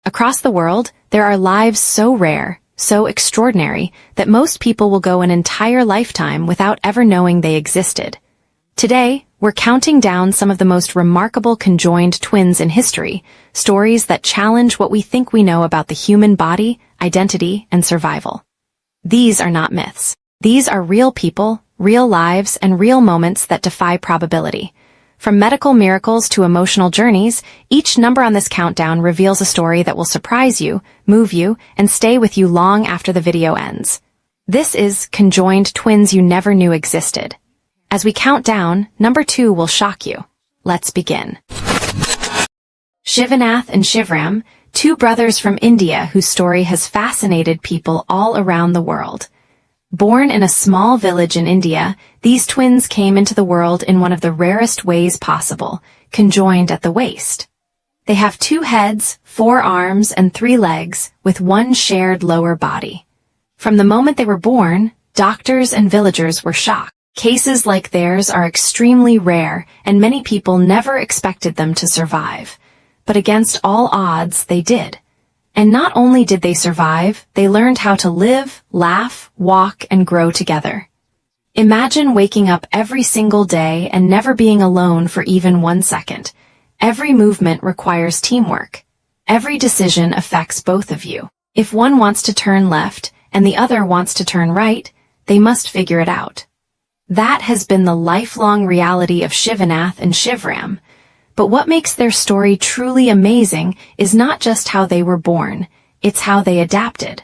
Across the world, there are lives so rare, so extraordinary, that most people will go an entire lifetime without ever knowing they existed. Today, we're counting down some of the most remarkable conjoined twins in history, stories that challenge what we think we know about the human body, identity, and survival. These are not myths. These are real people, real lives, and real moments that defy probability. From medical miracles to emotional journeys, each number on this countdown reveals a story that will surprise you, move you, and stay with you long after the video ends. This is Conjoined Twins You Never Knew Existed. As we count down, number 2 will shock you. Let's begin. Shivanath and Shivram, two brothers from India whose story has fascinated people all around the world. Born in a small village in India, these twins came into the world in one of the rarest ways possible, conjoined at the waist. They have 2 heads, 4 arms, and 3 legs, with one shared lower body. From the moment they were born, doctors and villagers were shocked. Cases like theirs are extremely rare, and many people never expected them to survive. But against all odds, they did. And not only did they survive, they learned how to live, laugh, walk, and grow together. Imagine waking up every single day and never being alone for even 1 second. Every movement requires teamwork. Every decision affects both of you. If one wants to turn left and the other wants to turn right, they must figure it out. That has been the lifelong reality of Shivanath and Shivram. But what makes their story truly amazing is not just how they were born, it's how they adapted.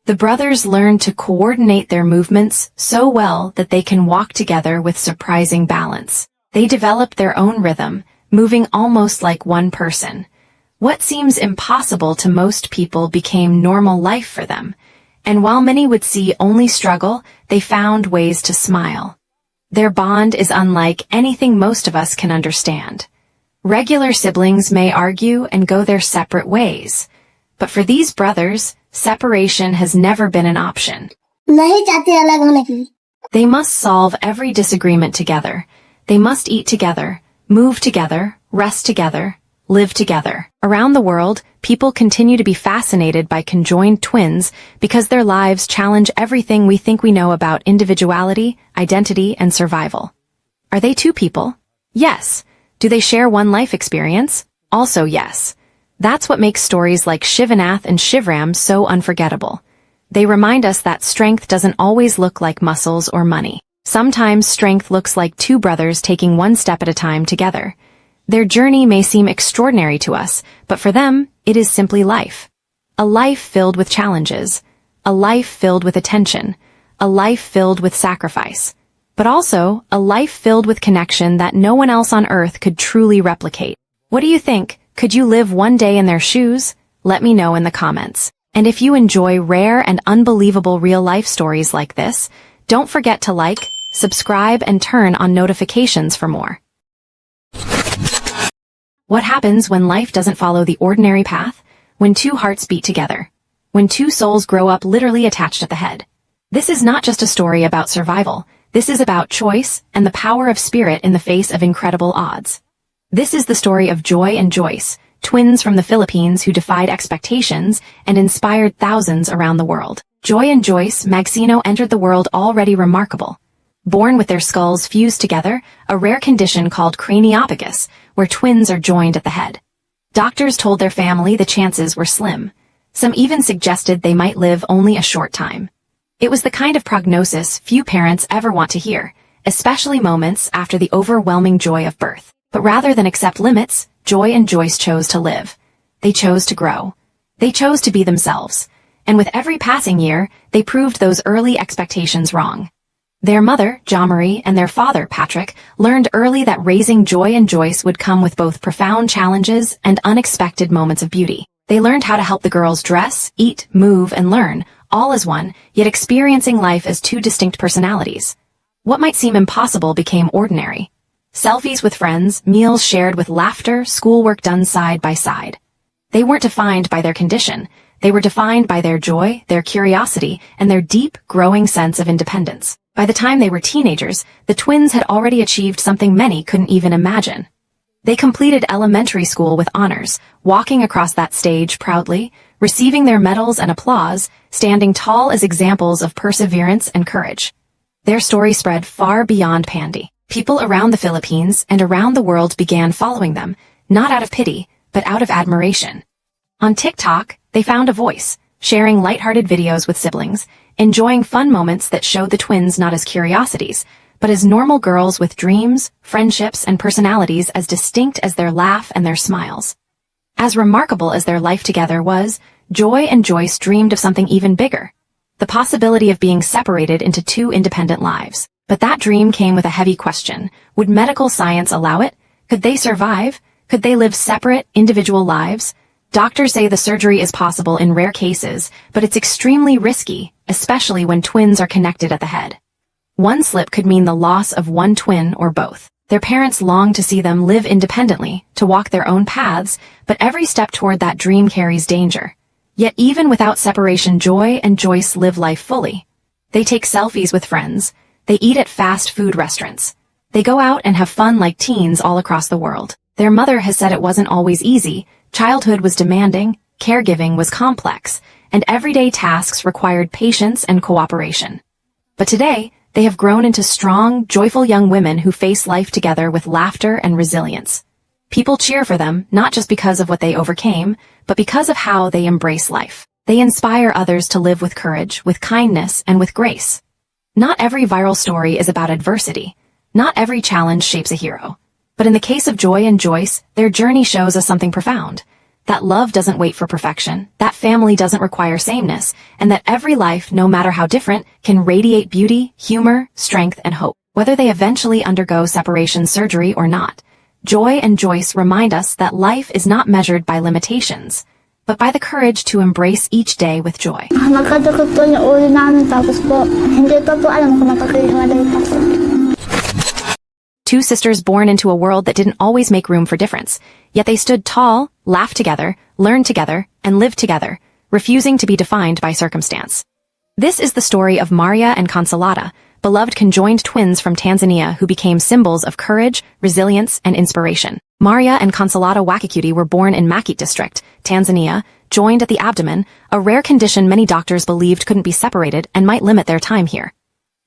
The brothers learned to coordinate their movements so well that they can walk together with surprising balance. They developed their own rhythm, moving almost like one person. What seems impossible to most people became normal life for them. And while many would see only struggle, they found ways to smile. Their bond is unlike anything most of us can understand. Regular siblings may argue and go their separate ways. But for these brothers, separation has never been an option. नहीं चाहते अलग होने की। They must solve every disagreement together. They must eat together, move together, rest together, live together. Around the world, people continue to be fascinated by conjoined twins because their lives challenge everything we think we know about individuality, identity, and survival. Are they 2 people? Yes. Do they share one life experience? Also yes. That's what makes stories like Shivanath and Shivram so unforgettable. They remind us that strength doesn't always look like muscles or money. Sometimes strength looks like 2 brothers taking one step at a time together. Their journey may seem extraordinary to us, but for them, it is simply life. A life filled with challenges. A life filled with attention. A life filled with sacrifice. But also, a life filled with connection that no one else on earth could truly replicate. What do you think? Could you live one day in their shoes? Let me know in the comments. And if you enjoy rare and unbelievable real-life stories like this, don't forget to like, subscribe, and turn on notifications for more. What happens when life doesn't follow the ordinary path? When 2 hearts beat together. When 2 souls grow up literally attached at the head. This is not just a story about survival. This is about choice and the power of spirit in the face of incredible odds. This is the story of Joy and Joyce, twins from the Philippines who defied expectations and inspired thousands around the world. Joy and Joyce Magsino entered the world already remarkable. Born with their skulls fused together, a rare condition called craniopagus, where twins are joined at the head. Doctors told their family the chances were slim. Some even suggested they might live only a short time. It was the kind of prognosis few parents ever want to hear, especially moments after the overwhelming joy of birth. But rather than accept limits, Joy and Joyce chose to live. They chose to grow. They chose to be themselves. And with every passing year, they proved those early expectations wrong. Their mother, Jamarie, and their father, Patrick, learned early that raising Joy and Joyce would come with both profound challenges and unexpected moments of beauty. They learned how to help the girls dress, eat, move, and learn, all as one, yet experiencing life as 2 distinct personalities. What might seem impossible became ordinary. Selfies with friends, meals shared with laughter, schoolwork done side by side. They weren't defined by their condition. They were defined by their joy, their curiosity, and their deep, growing sense of independence. By the time they were teenagers, the twins had already achieved something many couldn't even imagine. They completed elementary school with honors, walking across that stage proudly, receiving their medals and applause, standing tall as examples of perseverance and courage. Their story spread far beyond Pandy. People around the Philippines and around the world began following them, not out of pity, but out of admiration. On TikTok, they found a voice, sharing lighthearted videos with siblings, enjoying fun moments that showed the twins not as curiosities, but as normal girls with dreams, friendships, and personalities as distinct as their laugh and their smiles. As remarkable as their life together was, Joy and Joyce dreamed of something even bigger, the possibility of being separated into two independent lives. But that dream came with a heavy question. Would medical science allow it? Could they survive? Could they live separate, individual lives? Doctors say the surgery is possible in rare cases, but it's extremely risky, especially when twins are connected at the head. One slip could mean the loss of one twin or both. Their parents longed to see them live independently, to walk their own paths, but every step toward that dream carries danger. Yet even without separation, Joy and Joyce live life fully. They take selfies with friends. They eat at fast food restaurants. They go out and have fun like teens all across the world. Their mother has said it wasn't always easy. Childhood was demanding, caregiving was complex, and everyday tasks required patience and cooperation. But today, they have grown into strong, joyful young women who face life together with laughter and resilience. People cheer for them, not just because of what they overcame, but because of how they embrace life. They inspire others to live with courage, with kindness, and with grace. Not every viral story is about adversity. Not every challenge shapes a hero. But in the case of Joy and Joyce, their journey shows us something profound. That love doesn't wait for perfection, that family doesn't require sameness, and that every life, no matter how different, can radiate beauty, humor, strength, and hope. Whether they eventually undergo separation surgery or not, Joy and Joyce remind us that life is not measured by limitations, but by the courage to embrace each day with joy. Nagkadukot po yung ulo namin tapos po hindi pa po alam kung makakahiwalay pa po. Two sisters born into a world that didn't always make room for difference, yet they stood tall, laughed together, learned together, and lived together, refusing to be defined by circumstance. This is the story of Maria and Consolata, beloved conjoined twins from Tanzania who became symbols of courage, resilience, and inspiration. Maria and Consolata Wakikuti were born in Makit district, Tanzania, joined at the abdomen, a rare condition many doctors believed couldn't be separated and might limit their time here.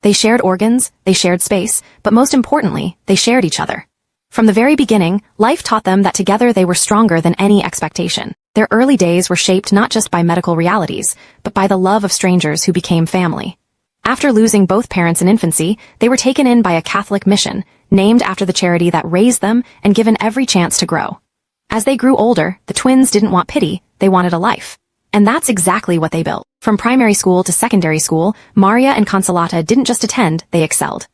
They shared organs, they shared space, but most importantly, they shared each other. From the very beginning, life taught them that together they were stronger than any expectation. Their early days were shaped not just by medical realities, but by the love of strangers who became family. After losing both parents in infancy, they were taken in by a Catholic mission, named after the charity that raised them and given every chance to grow. As they grew older, the twins didn't want pity, they wanted a life. And that's exactly what they built. From primary school to secondary school, Maria and Consolata didn't just attend, they excelled.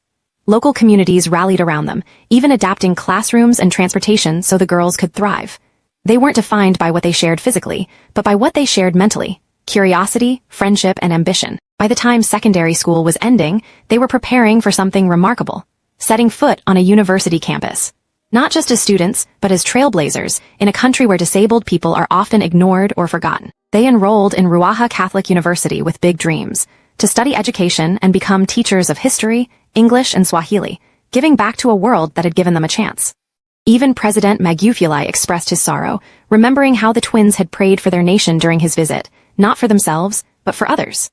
Local communities rallied around them, even adapting classrooms and transportation so the girls could thrive. They weren't defined by what they shared physically, but by what they shared mentally: curiosity, friendship, and ambition. By the time secondary school was ending, they were preparing for something remarkable: setting foot on a university campus. Not just as students, but as trailblazers, in a country where disabled people are often ignored or forgotten. They enrolled in Ruaha Catholic University with big dreams, to study education and become teachers of history, English, and Swahili, giving back to a world that had given them a chance. Even President Magufuli expressed his sorrow, remembering how the twins had prayed for their nation during his visit, not for themselves, but for others.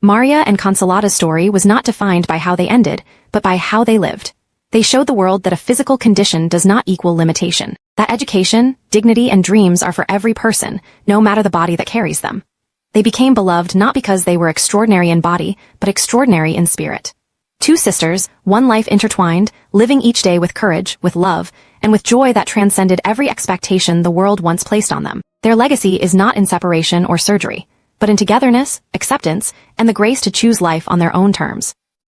Maria and Consolata's story was not defined by how they ended, but by how they lived. They showed the world that a physical condition does not equal limitation, that education, dignity, and dreams are for every person, no matter the body that carries them. They became beloved not because they were extraordinary in body, but extraordinary in spirit. Two sisters, one life intertwined, living each day with courage, with love, and with joy that transcended every expectation the world once placed on them. Their legacy is not in separation or surgery, but in togetherness, acceptance, and the grace to choose life on their own terms.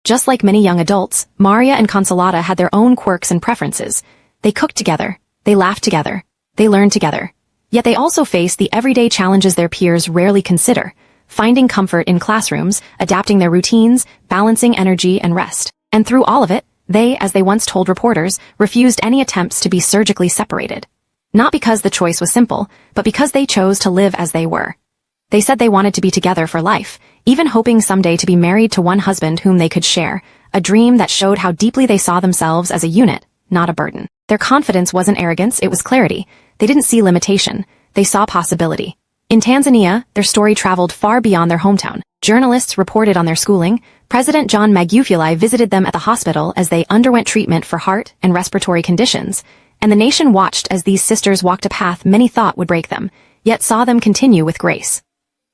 Just like many young adults, Maria and Consolata had their own quirks and preferences. They cooked together, they laughed together, they learned together. Yet they also faced the everyday challenges their peers rarely consider: finding comfort in classrooms, adapting their routines, balancing energy and rest. And through all of it, they, as they once told reporters, refused any attempts to be surgically separated. Not because the choice was simple, but because they chose to live as they were. They said they wanted to be together for life, even hoping someday to be married to one husband whom they could share, a dream that showed how deeply they saw themselves as a unit, not a burden. Their confidence wasn't arrogance, it was clarity. They didn't see limitation. They saw possibility. In Tanzania, their story traveled far beyond their hometown. Journalists reported on their schooling. President John Magufuli visited them at the hospital as they underwent treatment for heart and respiratory conditions. And the nation watched as these sisters walked a path many thought would break them, yet saw them continue with grace.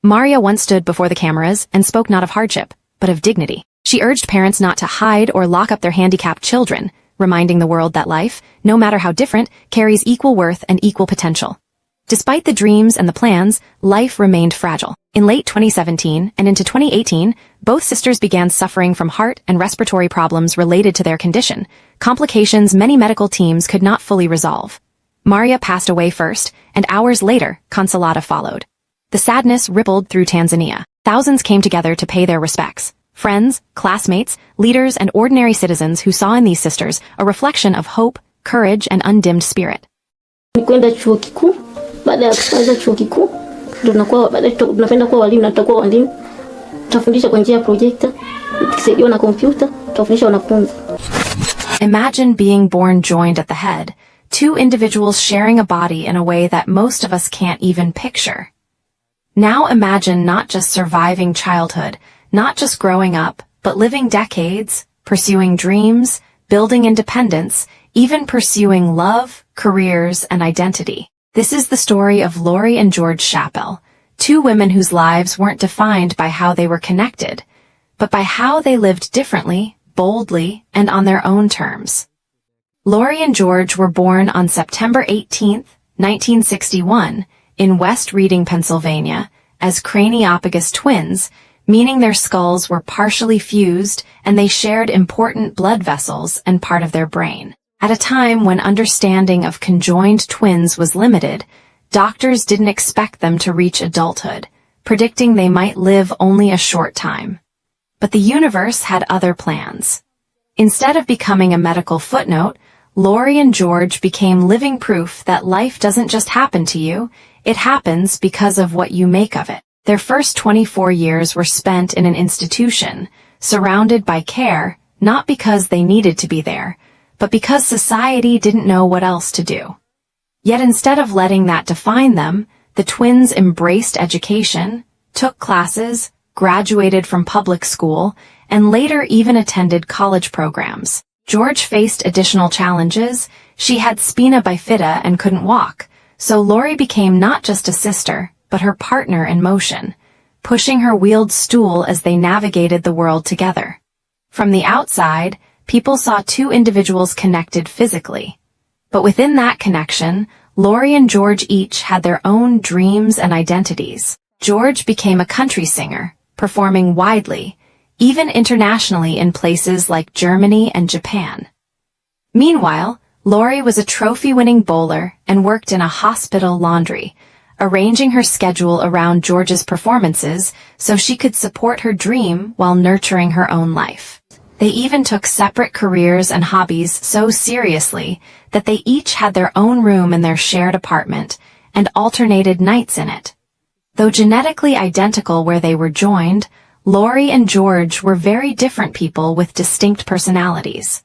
Maria once stood before the cameras and spoke not of hardship, but of dignity. She urged parents not to hide or lock up their handicapped children, reminding the world that life, no matter how different, carries equal worth and equal potential. Despite the dreams and the plans, life remained fragile. In late 2017 and into 2018, both sisters began suffering from heart and respiratory problems related to their condition, complications many medical teams could not fully resolve. Maria passed away first, and hours later, Consolata followed. The sadness rippled through Tanzania. Thousands came together to pay their respects. Friends, classmates, leaders, and ordinary citizens who saw in these sisters a reflection of hope, courage, and undimmed spirit. Kwenda chuo kikuu, baada ya kumaliza chuo kikuu, ndio tunapenda kuwa walimu na tutakuwa walimu. Tutafundisha kwa njia ya projector, tukisaidiwa na kompyuta, tutafundisha wanafunzi. Imagine being born joined at the head, two individuals sharing a body in a way that most of us can't even picture. Now imagine not just surviving childhood, not just growing up, but living decades, pursuing dreams, building independence, even pursuing love, careers, and identity. This is the story of Lori and George Chappell, two women whose lives weren't defined by how they were connected, but by how they lived differently, boldly, and on their own terms. Lori and George were born on September 18, 1961, in West Reading, Pennsylvania, as craniophagus twins, meaning their skulls were partially fused and they shared important blood vessels and part of their brain. At a time when understanding of conjoined twins was limited, doctors didn't expect them to reach adulthood, predicting they might live only a short time. But the universe had other plans. Instead of becoming a medical footnote, Lori and George became living proof that life doesn't just happen to you, it happens because of what you make of it. Their first 24 years were spent in an institution, surrounded by care, not because they needed to be there, but because society didn't know what else to do. Yet instead of letting that define them, the twins embraced education, took classes, graduated from public school, and later even attended college programs. George faced additional challenges. She had spina bifida and couldn't walk, so Lori became not just a sister, but her partner in motion, pushing her wheeled stool as they navigated the world together. From the outside, people saw two individuals connected physically. But within that connection, Lori and George each had their own dreams and identities. George became a country singer, performing widely, even internationally in places like Germany and Japan. Meanwhile, Lori was a trophy-winning bowler and worked in a hospital laundry, arranging her schedule around George's performances so she could support her dream while nurturing her own life. They even took separate careers and hobbies so seriously that they each had their own room in their shared apartment and alternated nights in it. Though genetically identical where they were joined, Lori and George were very different people with distinct personalities.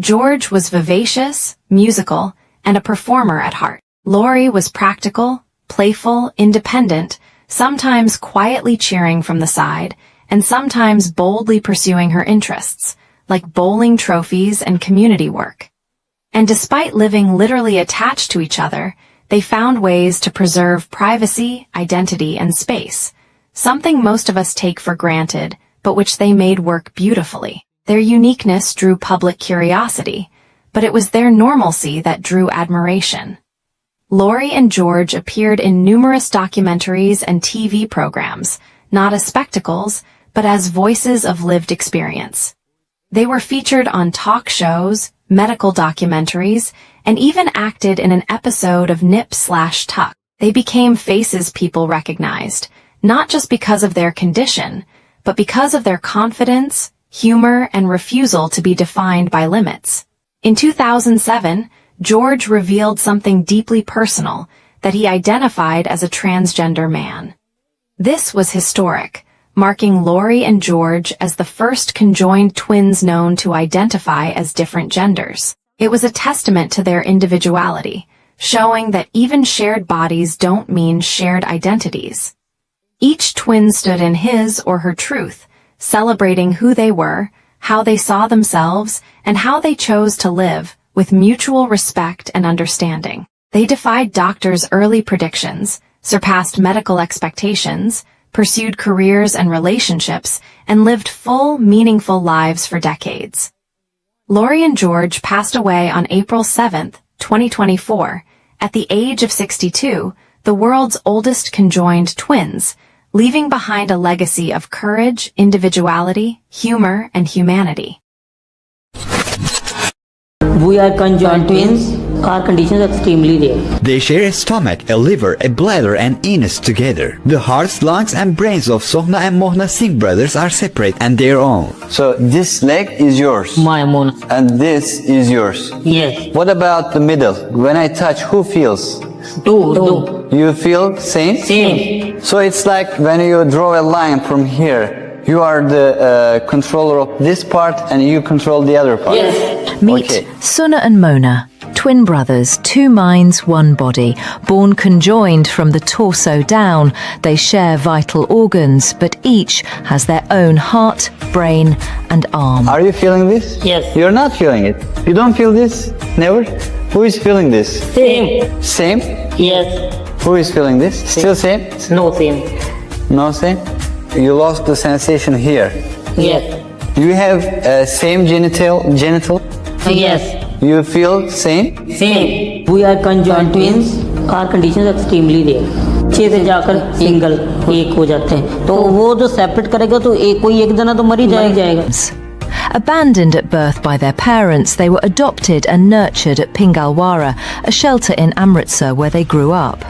George was vivacious, musical, and a performer at heart. Lori was practical, playful, independent, sometimes quietly cheering from the side, and sometimes boldly pursuing her interests, like bowling trophies and community work. And despite living literally attached to each other, they found ways to preserve privacy, identity, and space, something most of us take for granted, but which they made work beautifully. Their uniqueness drew public curiosity, but it was their normalcy that drew admiration. Lori and George appeared in numerous documentaries and TV programs, not as spectacles, but as voices of lived experience. They were featured on talk shows, medical documentaries, and even acted in an episode of Nip/Tuck. They became faces people recognized, not just because of their condition, but because of their confidence, humor, and refusal to be defined by limits. In 2007, George revealed something deeply personal, that he identified as a transgender man. This was historic, marking Lori and George as the first conjoined twins known to identify as different genders. It was a testament to their individuality, showing that even shared bodies don't mean shared identities. Each twin stood in his or her truth, celebrating who they were, how they saw themselves, and how they chose to live, with mutual respect and understanding. They defied doctors' early predictions, surpassed medical expectations, pursued careers and relationships, and lived full, meaningful lives for decades. Lori and George passed away on April 7, 2024, at the age of 62, the world's oldest conjoined twins, leaving behind a legacy of courage, individuality, humor, and humanity. We are conjoined twins. Our conditions are extremely rare. They share a stomach, a liver, a bladder, and anus together. The hearts, lungs, and brains of Sohna and Mohna Singh brothers are separate and their own. So this leg is yours. My moon. And this is yours. Yes. What about the middle? When I touch, who feels? Two. You feel same? Same. So it's like when you draw a line from here, you are the controller of this part and you control the other part. Yes. Meet Okay. Suna and Mona, twin brothers, 2 minds, 1 body, born conjoined from the torso down. They share vital organs, but each has their own heart, brain, and arm. Are you feeling this? Yes. You're not feeling it. You don't feel this? Never? Who is feeling this? Same. Same? Yes. Who is feeling this? Still same? No same. No same? You lost the sensation here. Yes. You have same genital? Yes. You feel same? Same. We are conjoined twins. Our conditions are extremely rare. 6 से जाकर single एक हो जाते हैं, तो वो जो separate करेगा तो कोई एक जना तो मर ही जाएगा. Abandoned at birth by their parents, they were adopted and nurtured at Pingalwara, a shelter in Amritsar where they grew up.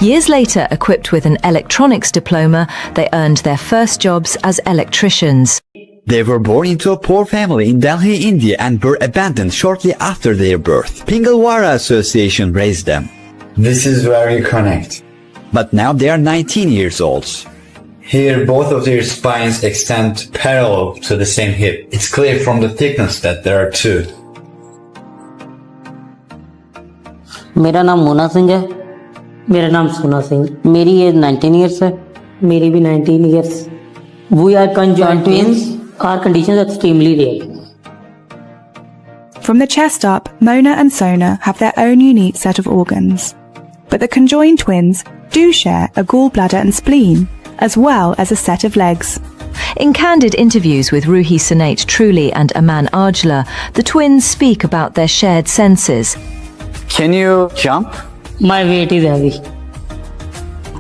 Years later, equipped with an electronics diploma, they earned their first jobs as electricians. They were born into a poor family in Delhi, India, and were abandoned shortly after their birth. Pingalwara Association raised them. This is where you connect. But now they are 19 years old. Here, both of their spines extend parallel to the same hip. It's clear from the thickness that there are 2. मेरा नाम मोना सिंह है. मेरा नाम सोना सिंह. मेरी as 19 years है. मेरी भी 19 years. We are conjoined twins. Our conditions are extremely rare. From the chest up, Mona and Sona have their own unique set of organs. But the conjoined twins do share a gallbladder and spleen, as well as a set of legs. In candid interviews with Ruhi Sanate Truly and Aman Ajla, the twins speak about their shared senses. Can you jump? My weight is heavy.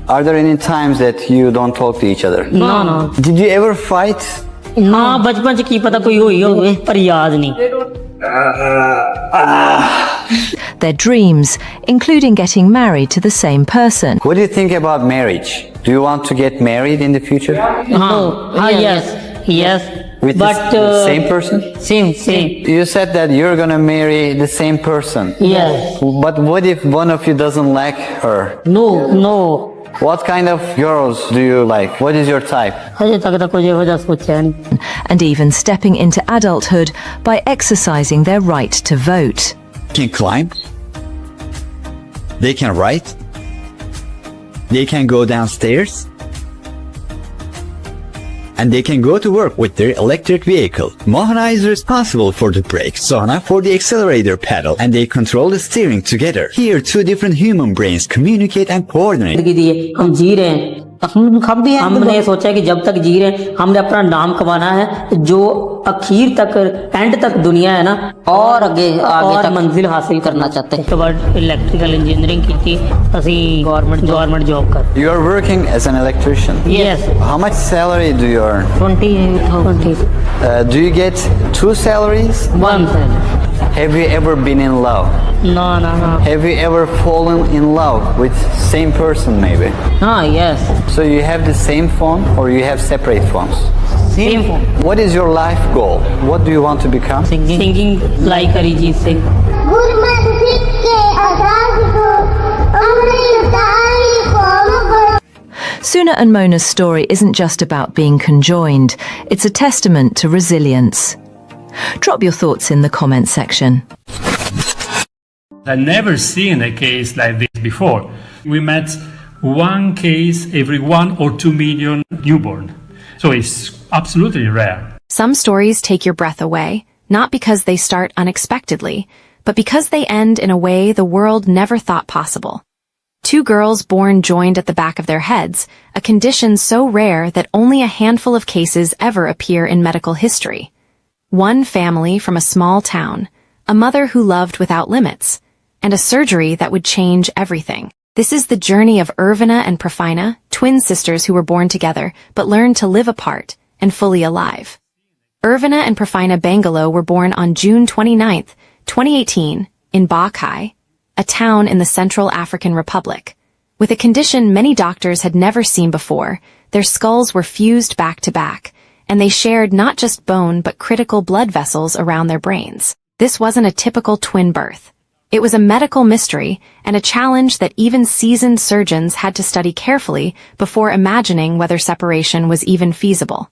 Are there any times that you don't talk to each other? No. Did you ever fight? हाँ, बचपन से की पता कोई हुई हो, पर याद नहीं. Their dreams, including getting married to the same person. What do you think about marriage? Do you want to get married in the future? Yes. With But the same person? Same. You said that you're gonna marry the same person. Yes. But what if one of you doesn't like her? No. What kind of girls do you like? What is your type? Ajay तक तो कुछ ऐसा सोचा नहीं. And even stepping into adulthood by exercising their right to vote. They can climb. They can write. They can go downstairs. And they can go to work with their electric vehicle. Mohana is responsible for the brake, Sohna for the accelerator pedal, and they control the steering together. Here, 2 different human brains communicate and coordinate. जिंदगी दी है, हम जी रहे हैं. हमने सोचा कि जब तक जी रहे हैं हमने अपना नाम कमाना है, जो अखीर तक एंड तक दुनिया है ना, और आगे तक मंजिल हासिल करना चाहते हैं. तो बाद इलेक्ट्रिकल इंजीनियरिंग की थी, ਅਸੀਂ गवर्नमेंट जॉब कर. You are working as an electrician. Yes. How much salary do you earn? 20,000. Do you get 2 salaries? 1 salary. Have you ever been in love? No. Have you ever fallen in love with same person maybe? Yes. So you have the same phone or you have separate phones? Same phone. What is your life goal? What do you want to become? Singing like Arijit Singh. Suna and Mona's story isn't just about being conjoined, it's a testament to resilience. Drop your thoughts in the comment section. I've never seen a case like this before. We met one case every 1 or 2 million newborn. So it's absolutely rare. Some stories take your breath away, not because they start unexpectedly, but because they end in a way the world never thought possible. 2 girls born joined at the back of their heads, a condition so rare that only a handful of cases ever appear in medical history. One family from a small town, a mother who loved without limits, and a surgery that would change everything. This is the journey of Irvina and Profina, twin sisters who were born together but learned to live apart and fully alive. Irvina and Profina Bangalo were born on June 29, 2018, in Bakai, a town in the Central African Republic. With a condition many doctors had never seen before, their skulls were fused back to back, and they shared not just bone but critical blood vessels around their brains. This wasn't a typical twin birth. It was a medical mystery and a challenge that even seasoned surgeons had to study carefully before imagining whether separation was even feasible.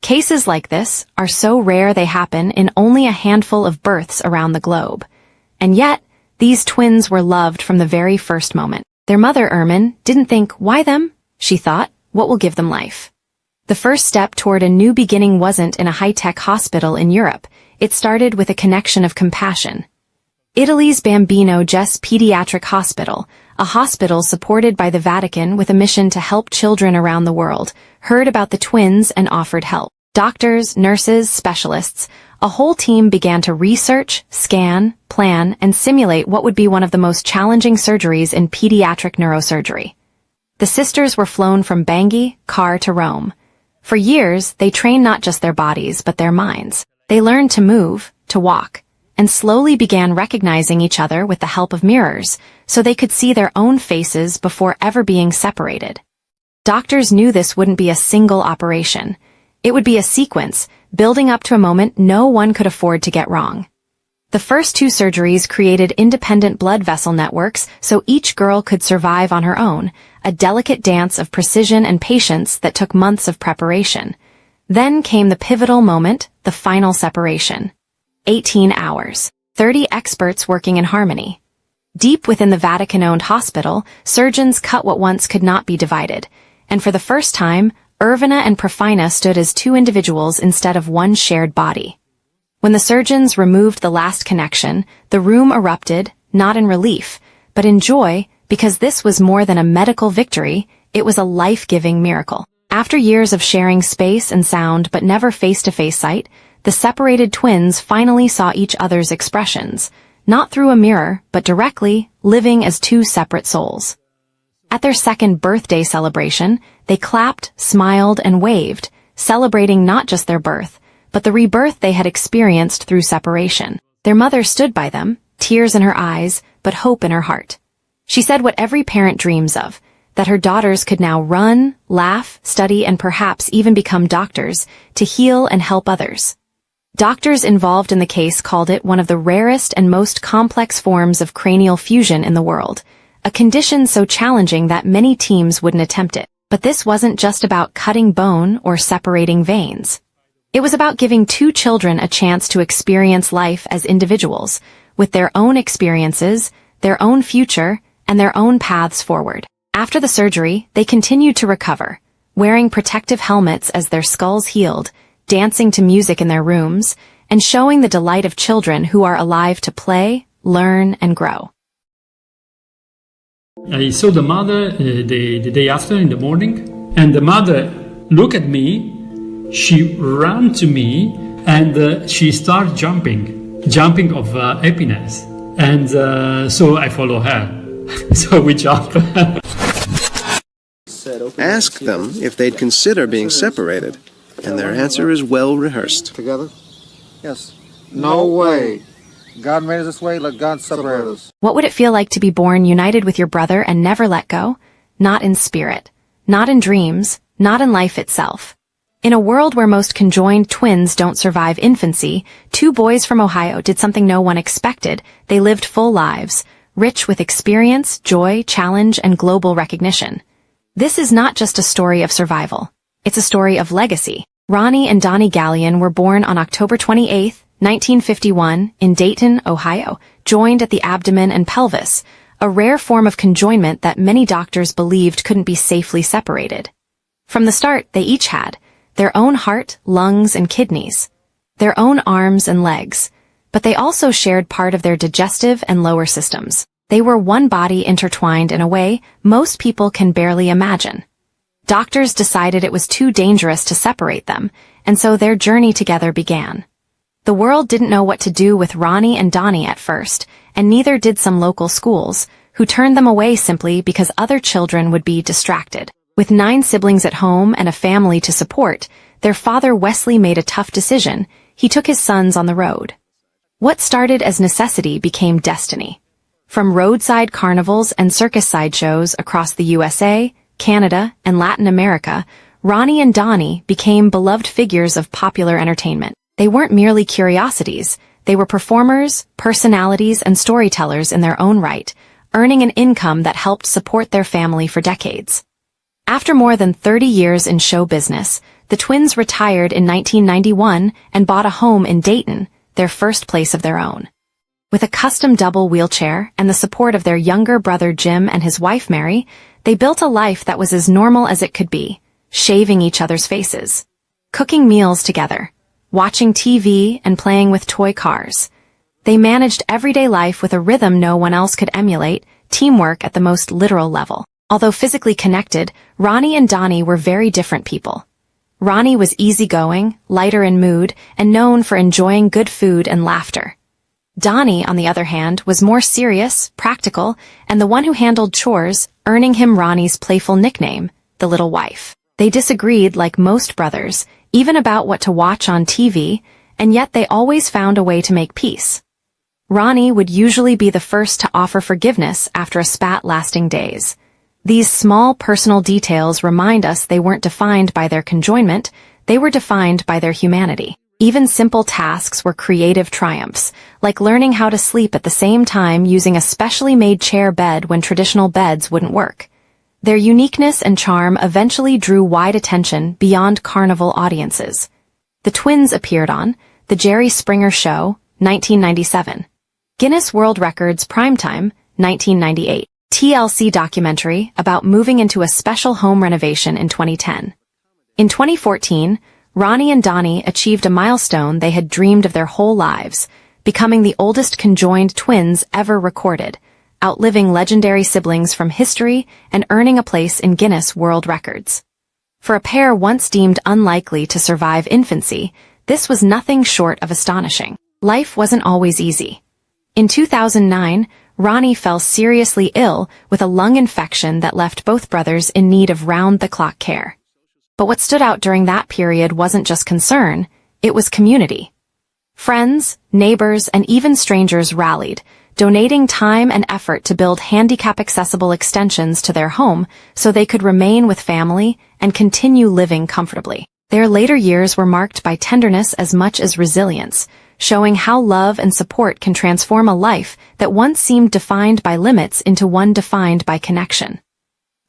Cases like this are so rare they happen in only a handful of births around the globe. And yet, these twins were loved from the very first moment. Their mother, Ermin, didn't think, why them? She thought, what will give them life? The first step toward a new beginning wasn't in a high-tech hospital in Europe. It started with a connection of compassion. Italy's Bambino Gesù Pediatric Hospital, a hospital supported by the Vatican with a mission to help children around the world, heard about the twins and offered help. Doctors, nurses, specialists, a whole team began to research, scan, plan, and simulate what would be one of the most challenging surgeries in pediatric neurosurgery. The sisters were flown from Bangui, Car to Rome. For years, they trained not just their bodies but their minds. They learned to move, to walk, and slowly began recognizing each other with the help of mirrors, so they could see their own faces before ever being separated. Doctors knew this wouldn't be a single operation. It would be a sequence, building up to a moment no one could afford to get wrong. The first 2 surgeries created independent blood vessel networks so each girl could survive on her own, a delicate dance of precision and patience that took months of preparation. Then came the pivotal moment, the final separation. 18 hours, 30 experts working in harmony. Deep within the Vatican-owned hospital, surgeons cut what once could not be divided, and for the first time, Irvina and Profina stood as 2 individuals instead of one shared body. When the surgeons removed the last connection, the room erupted, not in relief, but in joy, because this was more than a medical victory, it was a life-giving miracle. After years of sharing space and sound but never face-to-face sight, the separated twins finally saw each other's expressions, not through a mirror, but directly, living as 2 separate souls. At their second birthday celebration, they clapped, smiled, and waved, celebrating not just their birth, but the rebirth they had experienced through separation. Their mother stood by them, tears in her eyes, but hope in her heart. She said what every parent dreams of, that her daughters could now run, laugh, study, and perhaps even become doctors to heal and help others. Doctors involved in the case called it one of the rarest and most complex forms of cranial fusion in the world, a condition so challenging that many teams wouldn't attempt it. But this wasn't just about cutting bone or separating veins. It was about giving 2 children a chance to experience life as individuals, with their own experiences, their own future, and their own paths forward. After the surgery, they continued to recover, wearing protective helmets as their skulls healed, dancing to music in their rooms, and showing the delight of children who are alive to play, learn, and grow. I saw the mother the day after in the morning, and the mother looked at me, she ran to me, and she started jumping of happiness. And so I follow her. So we jump. Ask them if they'd consider being separated, and their answer is well rehearsed. Together? Yes. No way. God made us this way, let God separate us. What would it feel like to be born united with your brother and never let go? Not in spirit, not in dreams, not in life itself. In a world where most conjoined twins don't survive infancy, 2 boys from Ohio did something no one expected. They lived full lives, rich with experience, joy, challenge, and global recognition. This is not just a story of survival. It's a story of legacy. Ronnie and Donnie Gallion were born on October 28, 1951, in Dayton, Ohio, joined at the abdomen and pelvis, a rare form of conjoinment that many doctors believed couldn't be safely separated. From the start, they each had their own heart, lungs, and kidneys, their own arms and legs, but they also shared part of their digestive and lower systems. They were one body intertwined in a way most people can barely imagine. Doctors decided it was too dangerous to separate them, and so their journey together began. The world didn't know what to do with Ronnie and Donnie at first, and neither did some local schools, who turned them away simply because other children would be distracted. With 9 siblings at home and a family to support, their father Wesley made a tough decision. He took his sons on the road. What started as necessity became destiny. From roadside carnivals and circus sideshows across the USA, Canada, and Latin America, Ronnie and Donnie became beloved figures of popular entertainment. They weren't merely curiosities, they were performers, personalities, and storytellers in their own right, earning an income that helped support their family for decades. After more than 30 years in show business, the twins retired in 1991 and bought a home in Dayton, their first place of their own. With a custom double wheelchair and the support of their younger brother Jim and his wife Mary, they built a life that was as normal as it could be, shaving each other's faces, cooking meals together, watching TV, and playing with toy cars. They managed everyday life with a rhythm no one else could emulate, teamwork at the most literal level. Although physically connected, Ronnie and Donnie were very different people. Ronnie was easygoing, lighter in mood, and known for enjoying good food and laughter. Donnie, on the other hand, was more serious, practical, and the one who handled chores, earning him Ronnie's playful nickname, the Little Wife. They disagreed like most brothers, even about what to watch on TV, and yet they always found a way to make peace. Ronnie would usually be the first to offer forgiveness after a spat lasting days. These small personal details remind us they weren't defined by their conjoinment, they were defined by their humanity. Even simple tasks were creative triumphs, like learning how to sleep at the same time using a specially made chair bed when traditional beds wouldn't work. Their uniqueness and charm eventually drew wide attention beyond carnival audiences. The twins appeared on The Jerry Springer Show, 1997, Guinness World Records Primetime, 1998, TLC documentary about moving into a special home renovation in 2010. In 2014, Ronnie and Donnie achieved a milestone they had dreamed of their whole lives, becoming the oldest conjoined twins ever recorded, outliving legendary siblings from history and earning a place in Guinness World Records. For a pair once deemed unlikely to survive infancy, this was nothing short of astonishing. Life wasn't always easy. In 2009, Ronnie fell seriously ill with a lung infection that left both brothers in need of round-the-clock care. But what stood out during that period wasn't just concern, it was community. Friends, neighbors, and even strangers rallied, donating time and effort to build handicap-accessible extensions to their home so they could remain with family and continue living comfortably. Their later years were marked by tenderness as much as resilience, showing how love and support can transform a life that once seemed defined by limits into one defined by connection.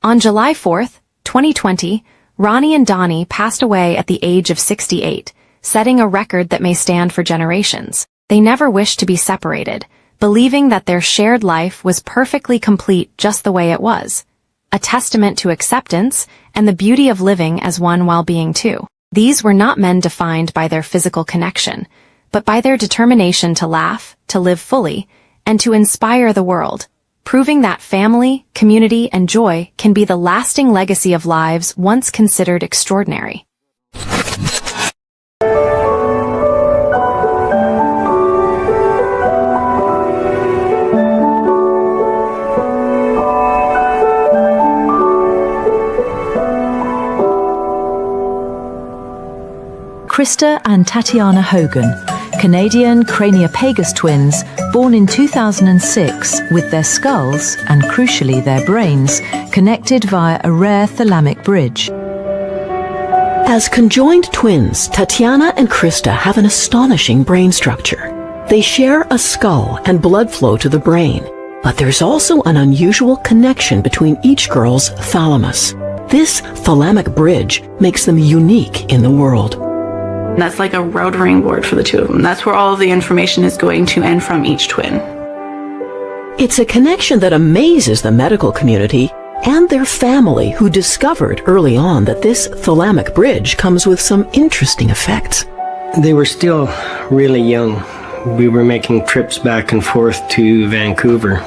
On July 4, 2020, Ronnie and Donnie passed away at the age of 68, setting a record that may stand for generations. They never wished to be separated, believing that their shared life was perfectly complete just the way it was, a testament to acceptance and the beauty of living as one while being two. These were not men defined by their physical connection, but by their determination to laugh, to live fully, and to inspire the world, proving that family, community, and joy can be the lasting legacy of lives once considered extraordinary. Krista and Tatiana Hogan, Canadian Craniopagus twins, born in 2006 with their skulls, and crucially their brains, connected via a rare thalamic bridge. As conjoined twins, Tatiana and Krista have an astonishing brain structure. They share a skull and blood flow to the brain, but there's also an unusual connection between each girl's thalamus. This thalamic bridge makes them unique in the world. That's like a routering board for the two of them. That's where all of the information is going to and from each twin. It's a connection that amazes the medical community and their family, who discovered early on that this thalamic bridge comes with some interesting effects. They were still really young. We were making trips back and forth to Vancouver.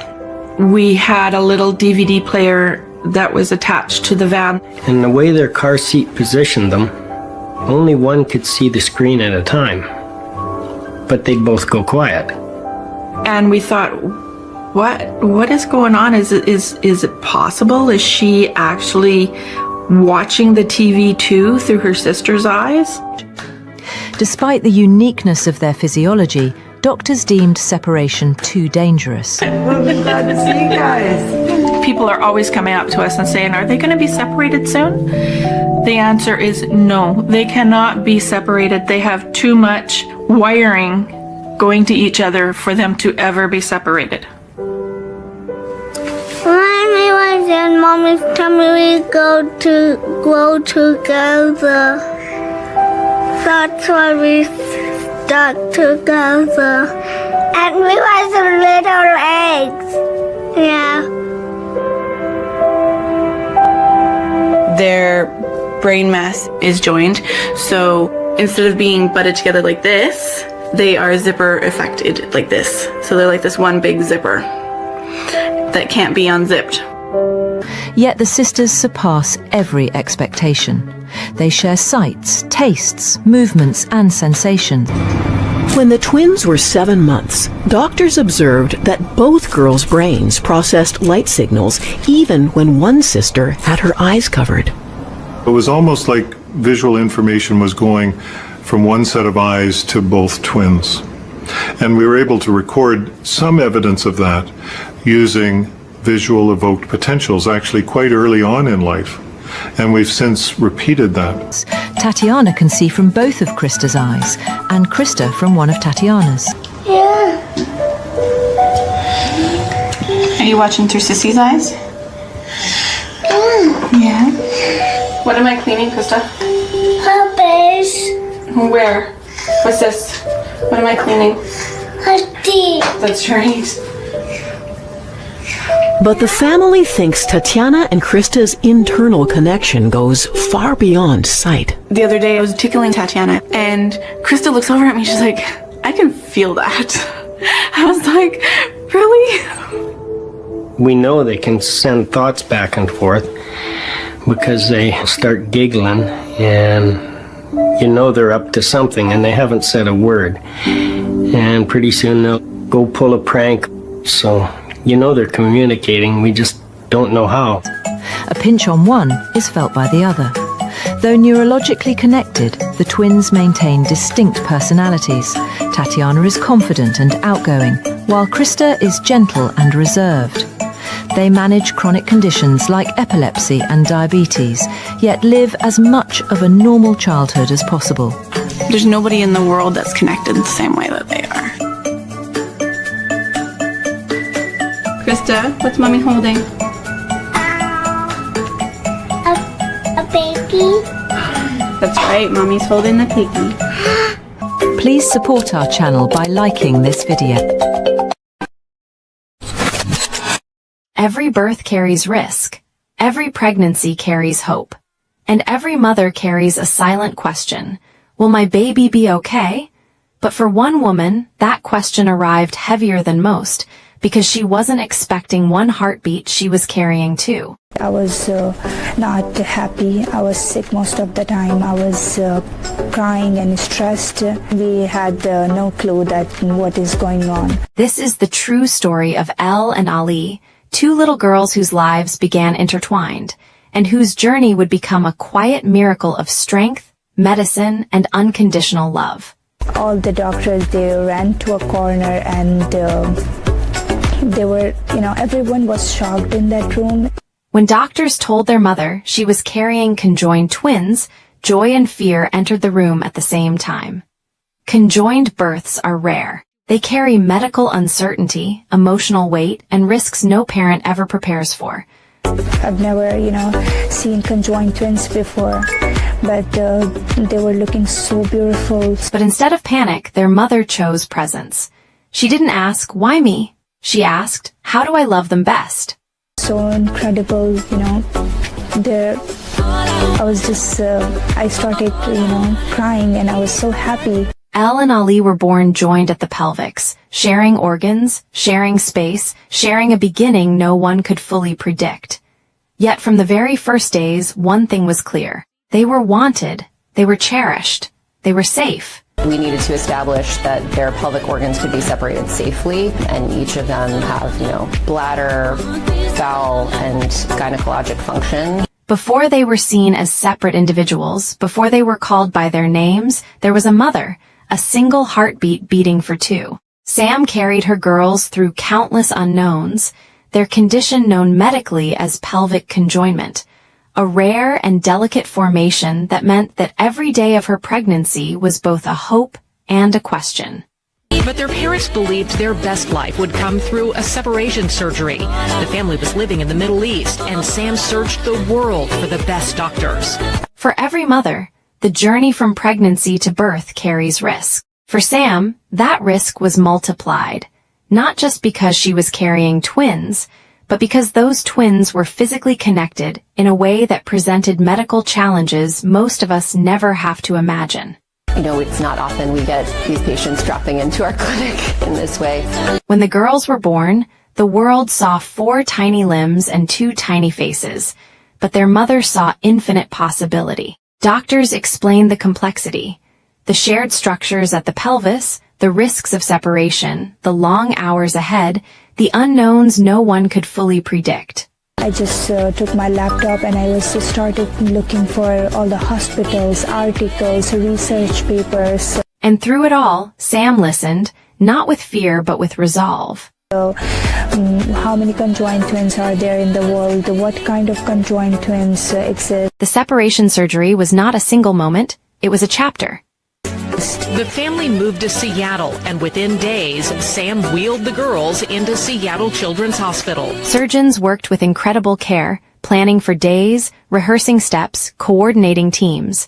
We had a little DVD player that was attached to the van. And the way their car seat positioned them, only one could see the screen at a time. But they'd both go quiet. And we thought, what is going on? Is it possible? Is she actually watching the TV too through her sister's eyes? Despite the uniqueness of their physiology, doctors deemed separation too dangerous. We're glad to see you guys. People are always coming up to us and saying, are they going to be separated soon? The answer is no, they cannot be separated. They have too much wiring going to each other for them to ever be separated. Mommy was in Mommy's tummy, we grow together. That's why we stuck together. And we were some little eggs. Yeah. Their brain mass is joined, so instead of being butted together like this, they are zipper affected like this. So they're like this one big zipper that can't be unzipped. Yet the sisters surpass every expectation. They share sights, tastes, movements, and sensations. When the twins were 7 months, doctors observed that both girls' brains processed light signals even when one sister had her eyes covered. It was almost like visual information was going from one set of eyes to both twins. And we were able to record some evidence of that using visual evoked potentials actually quite early on in life. And we've since repeated that. Tatiana can see from both of Krista's eyes, and Krista from one of Tatiana's. Yeah. Are you watching through Sissy's eyes? Yeah. What am I cleaning, Krista? Puppies. Where? What's this? What am I cleaning? Her teeth. That's right. But the family thinks Tatiana and Krista's internal connection goes far beyond sight. The other day I was tickling Tatiana and Krista looks over at me, she's like, I can feel that. I was like, really? We know they can send thoughts back and forth because they start giggling and you know they're up to something and they haven't said a word. And pretty soon they'll go pull a prank. So you know they're communicating, we just don't know how. A pinch on one is felt by the other. Though neurologically connected, the twins maintain distinct personalities. Tatiana is confident and outgoing, while Krista is gentle and reserved. They manage chronic conditions like epilepsy and diabetes, yet live as much of a normal childhood as possible. There's nobody in the world that's connected the same way that they are. Krista, what's Mommy holding? A baby. That's right, Mommy's holding the piggy. Please support our channel by liking this video. Every birth carries risk. Every pregnancy carries hope. And every mother carries a silent question. Will my baby be okay? But for one woman, that question arrived heavier than most, because she wasn't expecting one heartbeat she was carrying too. I was not happy. I was sick most of the time. I was crying and stressed. We had no clue that what is going on. This is the true story of Elle and Ali, two little girls whose lives began intertwined, and whose journey would become a quiet miracle of strength, medicine, and unconditional love. All the doctors, they ran to a corner and they were, everyone was shocked in that room. When doctors told their mother she was carrying conjoined twins, joy and fear entered the room at the same time. Conjoined births are rare. They carry medical uncertainty, emotional weight, and risks no parent ever prepares for. I've never, seen conjoined twins before, but they were looking so beautiful. But instead of panic, their mother chose presence. She didn't ask, why me? She asked, how do I love them best? So incredible, I started, crying, and I was so happy. Elle and Ali were born joined at the pelvics, sharing organs, sharing space, sharing a beginning no one could fully predict. Yet from the very first days, one thing was clear. They were wanted, they were cherished, they were safe. We needed to establish that their pelvic organs could be separated safely, and each of them have, bladder, bowel, and gynecologic function. Before they were seen as separate individuals, before they were called by their names, there was a mother, a single heartbeat beating for two. Sam carried her girls through countless unknowns, their condition known medically as pelvic conjoinment, a rare and delicate formation that meant that every day of her pregnancy was both a hope and a question. But their parents believed their best life would come through a separation surgery. The family was living in the Middle East, and Sam searched the world for the best doctors. For every mother, the journey from pregnancy to birth carries risk. For Sam, that risk was multiplied, not just because she was carrying twins, but because those twins were physically connected in a way that presented medical challenges most of us never have to imagine. It's not often we get these patients dropping into our clinic in this way. When the girls were born, the world saw 4 tiny limbs and 2 tiny faces, but their mother saw infinite possibility. Doctors explained the complexity, the shared structures at the pelvis, the risks of separation, the long hours ahead, the unknowns no one could fully predict. I just took my laptop and I started looking for all the hospitals, articles, research papers. And through it all, Sam listened, not with fear but with resolve. So, how many conjoined twins are there in the world? What kind of conjoined twins exist? The separation surgery was not a single moment, it was a chapter. The family moved to Seattle, and within days, Sam wheeled the girls into Seattle Children's Hospital. Surgeons worked with incredible care, planning for days, rehearsing steps, coordinating teams.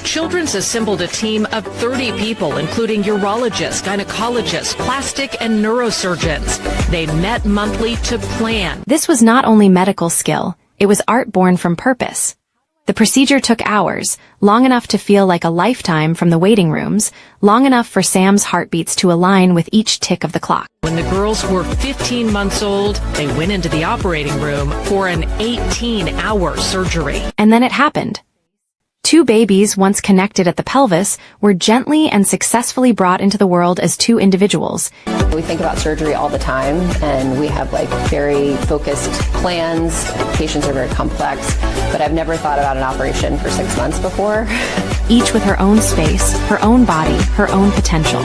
Children's assembled a team of 30 people, including urologists, gynecologists, plastic and neurosurgeons. They met monthly to plan. This was not only medical skill, it was art born from purpose. The procedure took hours, long enough to feel like a lifetime from the waiting rooms, long enough for Sam's heartbeats to align with each tick of the clock. When the girls were 15 months old, they went into the operating room for an 18-hour surgery. And then it happened. 2 babies once connected at the pelvis were gently and successfully brought into the world as 2 individuals. We think about surgery all the time, and we have very focused plans. Patients are very complex, but I've never thought about an operation for 6 months before. Each with her own space, her own body, her own potential.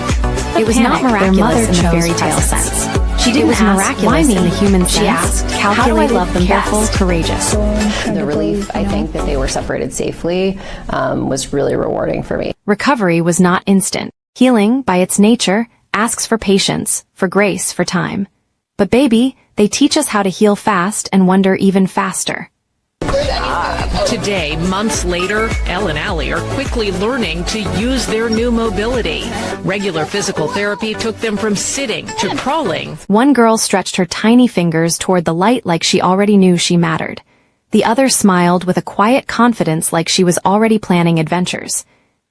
It was not miraculous in the fairy tale sense. She didn't ask, why me in the human sense? She asked, how do I love them careful, courageous? The relief, I think, that they were separated safely was really rewarding for me. Recovery was not instant. Healing, by its nature, asks for patience, for grace, for time. But baby, they teach us how to heal fast and wonder even faster. Today, months later, Elle and Ali are quickly learning to use their new mobility. Regular physical therapy took them from sitting to crawling. One girl stretched her tiny fingers toward the light like she already knew she mattered. The other smiled with a quiet confidence like she was already planning adventures.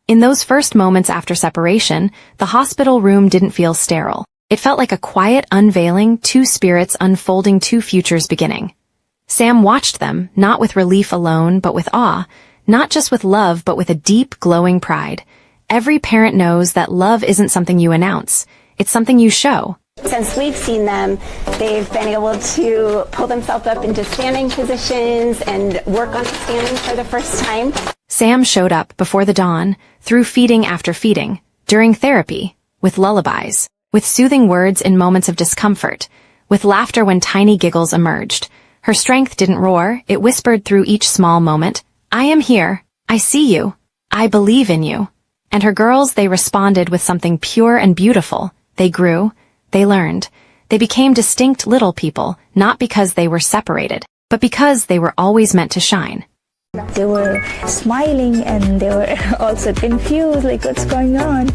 In those first moments after separation, the hospital room didn't feel sterile. It felt like a quiet unveiling, 2 spirits unfolding 2 futures beginning. Sam watched them, not with relief alone, but with awe, not just with love, but with a deep, glowing pride. Every parent knows that love isn't something you announce. It's something you show. Since we've seen them, they've been able to pull themselves up into standing positions and work on standing for the first time. Sam showed up before the dawn, through feeding after feeding, during therapy, with lullabies, with soothing words in moments of discomfort, with laughter when tiny giggles emerged. Her strength didn't roar, it whispered through each small moment, I am here, I see you, I believe in you. And her girls, they responded with something pure and beautiful. They grew, they learned, they became distinct little people, not because they were separated, but because they were always meant to shine. They were smiling and they were also confused, like what's going on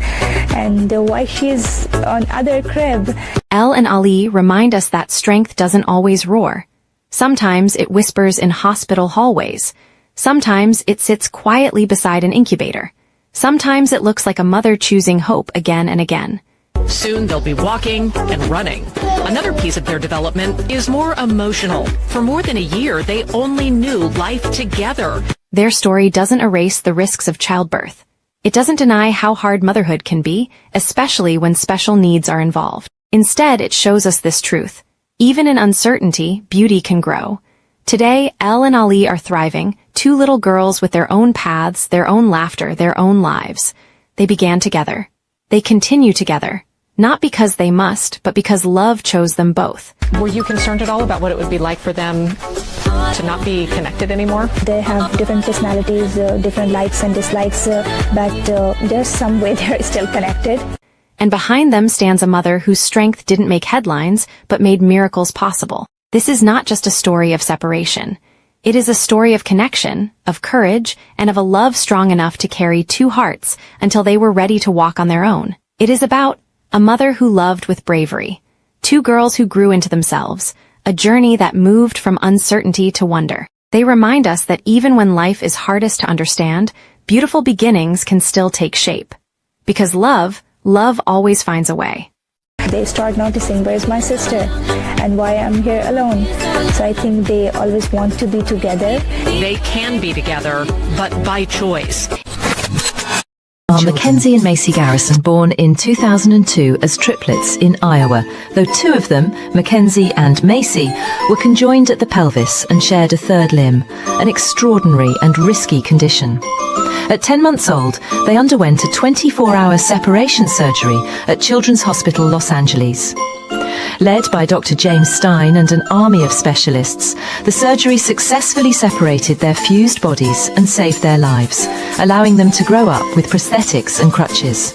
and why she's on other crib. Elle and Ali remind us that strength doesn't always roar. Sometimes it whispers in hospital hallways. Sometimes it sits quietly beside an incubator. Sometimes it looks like a mother choosing hope again and again. Soon they'll be walking and running. Another piece of their development is more emotional. For more than a year, they only knew life together. Their story doesn't erase the risks of childbirth. It doesn't deny how hard motherhood can be, especially when special needs are involved. Instead, it shows us this truth. Even in uncertainty, beauty can grow. Today, Elle and Ali are thriving, two little girls with their own paths, their own laughter, their own lives. They began together. They continue together. Not because they must, but because love chose them both. Were you concerned at all about what it would be like for them to not be connected anymore? They have different personalities, different likes and dislikes, but there's some way they're still connected. And behind them stands a mother whose strength didn't make headlines, but made miracles possible. This is not just a story of separation. It is a story of connection, of courage, and of a love strong enough to carry two hearts until they were ready to walk on their own. It is about a mother who loved with bravery, two girls who grew into themselves, a journey that moved from uncertainty to wonder. They remind us that even when life is hardest to understand, beautiful beginnings can still take shape. Because love always finds a way. They start noticing, where's my sister and why I'm here alone. So I think they always want to be together. They can be together, but by choice. Are Mackenzie and Macy Garrison born in 2002 as triplets in Iowa, though two of them, Mackenzie and Macy, were conjoined at the pelvis and shared a third limb, an extraordinary and risky condition. At 10 months old, they underwent a 24-hour separation surgery at Children's Hospital Los Angeles. Led by Dr. James Stein and an army of specialists, the surgery successfully separated their fused bodies and saved their lives, allowing them to grow up with prosthetics and crutches.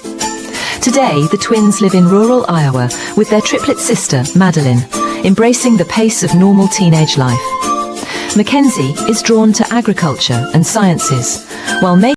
Today, the twins live in rural Iowa with their triplet sister, Madeline, embracing the pace of normal teenage life. Mackenzie is drawn to agriculture and sciences, while Macy